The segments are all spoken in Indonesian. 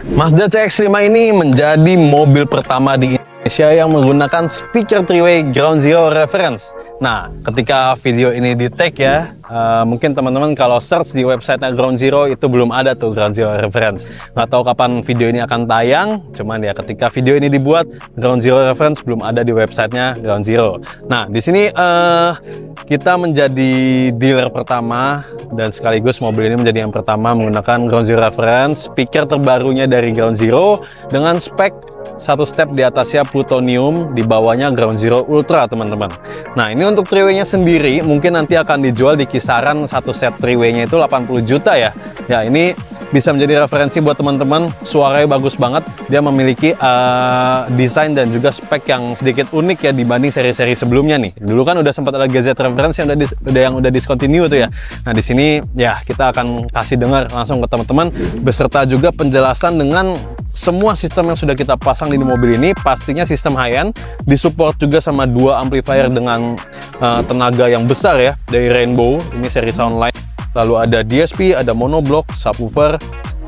Mazda CX-5 ini menjadi mobil pertama di Indonesia yang menggunakan speaker 3-way ground zero reference. Nah, ketika video ini di-tag ya, mungkin teman-teman kalau search di website Ground Zero itu belum ada tuh ground zero reference. Nggak tahu kapan video ini akan tayang, cuman ya ketika video ini dibuat, ground zero reference belum ada di websitenya Ground Zero. Nah, di sini kita menjadi dealer pertama dan sekaligus mobil ini menjadi yang pertama menggunakan ground zero reference, speaker terbarunya dari Ground Zero dengan spek satu step di atasnya plutonium, di bawahnya Ground Zero Ultra, teman-teman. Nah, ini untuk 3-way-nya sendiri mungkin nanti akan dijual di kisaran satu set 3-way-nya itu 80 juta ya. Ya, ini bisa menjadi referensi buat teman-teman. Suaranya bagus banget. Dia memiliki desain dan juga spek yang sedikit unik ya dibanding seri-seri sebelumnya nih. Dulu kan udah sempat ada GZ reference yang udah discontinue tuh ya. Nah, di sini ya kita akan kasih dengar langsung ke teman-teman beserta juga penjelasan dengan semua sistem yang sudah kita pasang di mobil ini. Pastinya sistem high-end, disupport juga sama dua amplifier dengan tenaga yang besar ya dari Rainbow, ini seri Soundline. Lalu ada DSP, ada monoblock, subwoofer,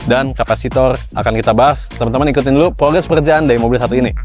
dan kapasitor akan kita bahas. Teman-teman ikutin dulu progres pekerjaan dari mobil satu ini.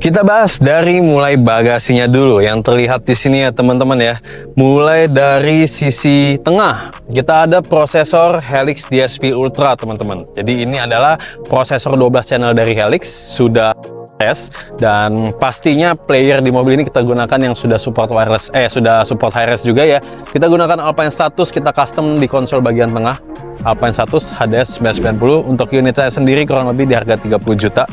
Kita bahas dari mulai bagasinya dulu yang terlihat di sini ya teman-teman ya. Mulai dari sisi tengah kita ada prosesor Helix DSP Ultra teman-teman. Jadi ini adalah prosesor 12 channel dari Helix, sudah tes dan pastinya player di mobil ini kita gunakan yang sudah support wireless, sudah support HiRes juga ya. Kita gunakan Alpine Status, kita custom di konsol bagian tengah Alpine Status HDS 990. Untuk unitnya sendiri kurang lebih di harga 30 juta.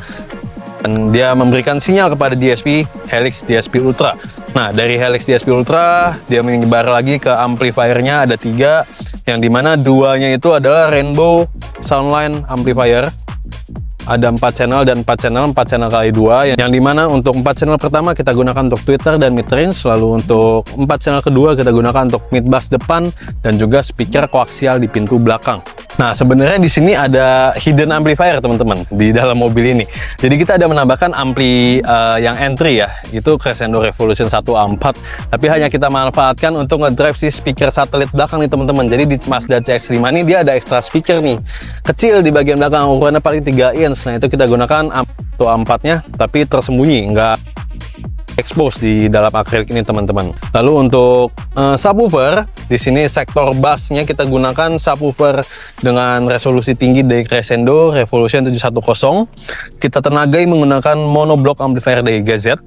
Dan dia memberikan sinyal kepada DSP Helix DSP Ultra. Nah, dari Helix DSP Ultra dia menyebar lagi ke amplifiernya ada 3, yang dimana 2-nya itu adalah Rainbow Soundline amplifier. Ada 4 channel dan 4 channel kali 2, yang dimana untuk 4 channel pertama kita gunakan untuk tweeter dan mid-range, lalu untuk 4 channel kedua kita gunakan untuk mid-bass depan dan juga speaker koaksial di pintu belakang. Nah, sebenarnya di sini ada hidden amplifier teman-teman di dalam mobil ini. Jadi kita ada menambahkan ampli yang entry ya, itu Crescendo Revolution 1A4, tapi hanya kita manfaatkan untuk ngedrive si speaker satelit belakang nih teman-teman. Jadi di Mazda CX-5 ini dia ada extra speaker nih, kecil di bagian belakang, ukurannya paling 3 inch. Nah, itu kita gunakan A4-nya, tapi tersembunyi, nggak expose di dalam akrilik ini teman-teman. Lalu untuk subwoofer, di sini sektor bassnya kita gunakan subwoofer dengan resolusi tinggi dari Crescendo Revolution 710. Kita tenagai menggunakan monoblock amplifier dari GZ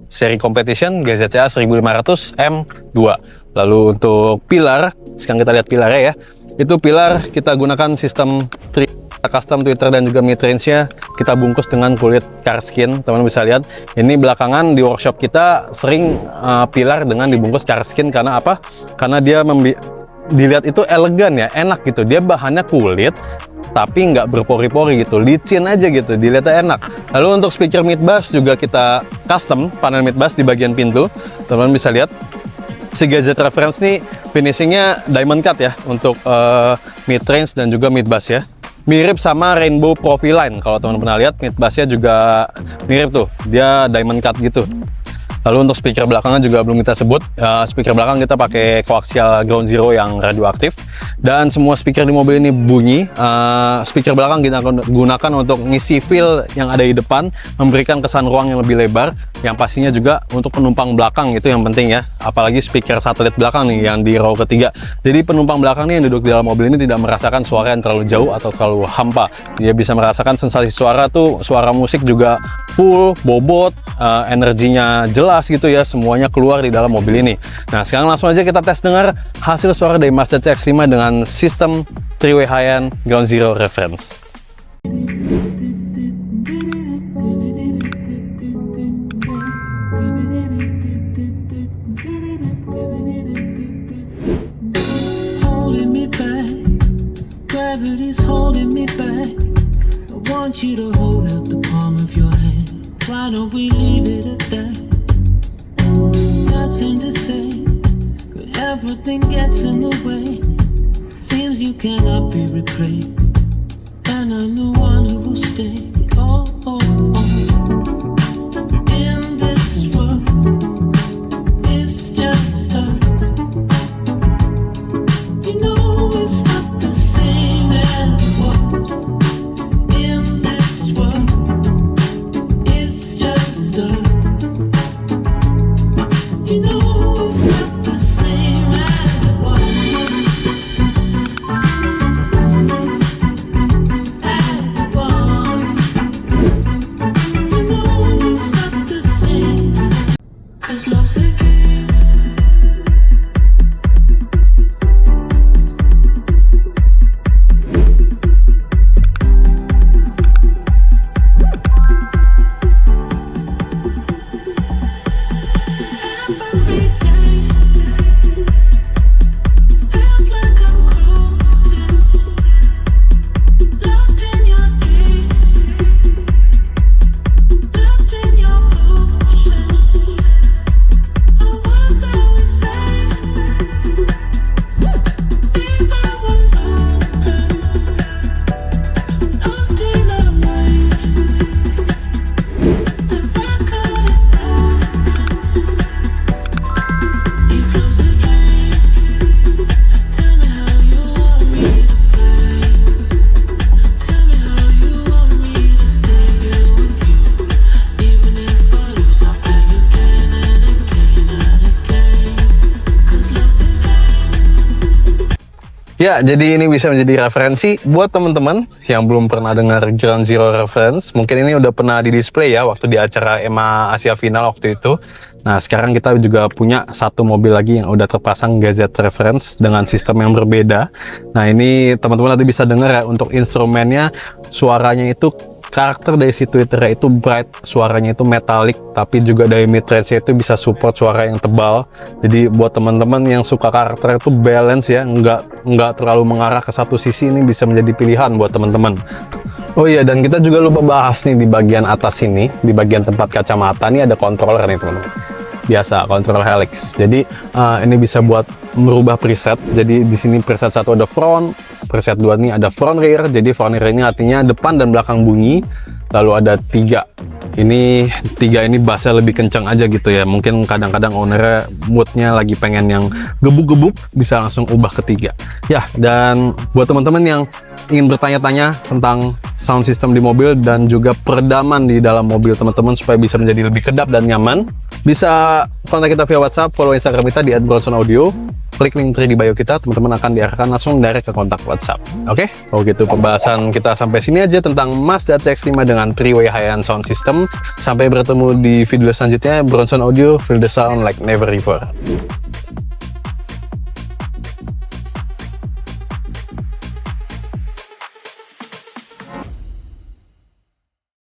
seri competition GZCA 1500 M2. Lalu untuk pilar, sekarang kita lihat pilarnya ya. Itu pilar kita gunakan sistem custom tweeter dan juga mid-range-nya kita bungkus dengan kulit car skin. Teman-teman bisa lihat ini belakangan di workshop kita sering pilar dengan dibungkus car skin. Karena apa? Karena dia dilihat itu elegan ya, enak gitu. Dia bahannya kulit tapi nggak berpori-pori gitu, licin aja gitu, dilihatnya enak. Lalu untuk speaker mid bass juga kita custom panel mid bass di bagian pintu. Teman-teman bisa lihat si gadget reference nih finishingnya diamond cut ya untuk mid range dan juga mid bass ya. Mirip sama Rainbow Profiline, kalau teman-teman pernah lihat mid bassnya juga mirip tuh, dia diamond cut gitu. Lalu untuk speaker belakangnya juga belum kita sebut. Speaker belakang kita pakai koaksial ground zero yang radioaktif, dan semua speaker di mobil ini bunyi. Speaker belakang kita gunakan untuk ngisi feel yang ada di depan, memberikan kesan ruang yang lebih lebar, yang pastinya juga untuk penumpang belakang itu yang penting ya, apalagi speaker satelit belakang nih yang di row ketiga. Jadi penumpang belakang nih yang duduk di dalam mobil ini tidak merasakan suara yang terlalu jauh atau terlalu hampa. Dia bisa merasakan sensasi suara tuh, suara musik juga full, bobot, energinya jelas gitu ya, semuanya keluar di dalam mobil ini. Nah, sekarang langsung aja kita tes dengar hasil suara dari Mazda CX-5 dengan sistem 3-way high-end ground zero reference. Gravity's holding me back. I want you to hold out the palm of your hand. Why don't we leave it at that? Nothing to say, but everything gets in the way. Seems you cannot be replaced, and I'm the one who will stay. Oh, oh, oh. In this world, it's just us. You know it's not the same as it was. In this world, it's just us. You know it's not the same as it was. As it was. You know it's not the same. 'Cause love's a game. Every day feels like I'm coasting, lost in your gaze, lost in your ocean. The words that we say, leave our words open, lost in our waves. The record is broken. He flows again. Tell me how you want me to play. Tell me how you want me to stay here with you. Even if I lose, I'll play again and again and again. 'Cause love's a game. Ya, jadi ini bisa menjadi referensi buat teman-teman yang belum pernah dengar Ground Zero Reference. Mungkin ini udah pernah di display ya waktu di acara EMA Asia Final waktu itu. Nah, sekarang kita juga punya satu mobil lagi yang udah terpasang GZ Reference dengan sistem yang berbeda. Nah, ini teman-teman nanti bisa dengar ya, untuk instrumennya suaranya itu karakter dari si tweeternya itu bright, suaranya itu metallic, tapi juga dari mid-range itu bisa support suara yang tebal. Jadi buat teman-teman yang suka karakter itu balance ya, nggak terlalu mengarah ke satu sisi, ini bisa menjadi pilihan buat teman-teman. Oh iya, dan kita juga lupa bahas nih di bagian atas ini, di bagian tempat kacamata nih ada controller nih teman-teman. Biasa controller Helix. Jadi ini bisa buat merubah preset. Jadi di sini preset 1 ada front, preset 2 ini ada front rear. Jadi front rear ini artinya depan dan belakang bunyi. Lalu ada 3. Ini 3 ini bassnya lebih kencang aja gitu ya. Mungkin kadang-kadang ownernya moodnya lagi pengen yang gebuk-gebuk, bisa langsung ubah ke 3. Ya, dan buat teman-teman yang ingin bertanya-tanya tentang sound system di mobil dan juga peredaman di dalam mobil teman-teman supaya bisa menjadi lebih kedap dan nyaman, bisa kontak kita via WhatsApp, follow Instagram kita di @bronsonaudio, klik link tree di bio kita, teman-teman akan diarahkan langsung direct ke kontak WhatsApp. Oke? Oh gitu, pembahasan kita sampai sini aja tentang Mazda CX-5 dengan 3-way high-end sound system. Sampai bertemu di video selanjutnya. Bronson Audio, feel the sound like never before.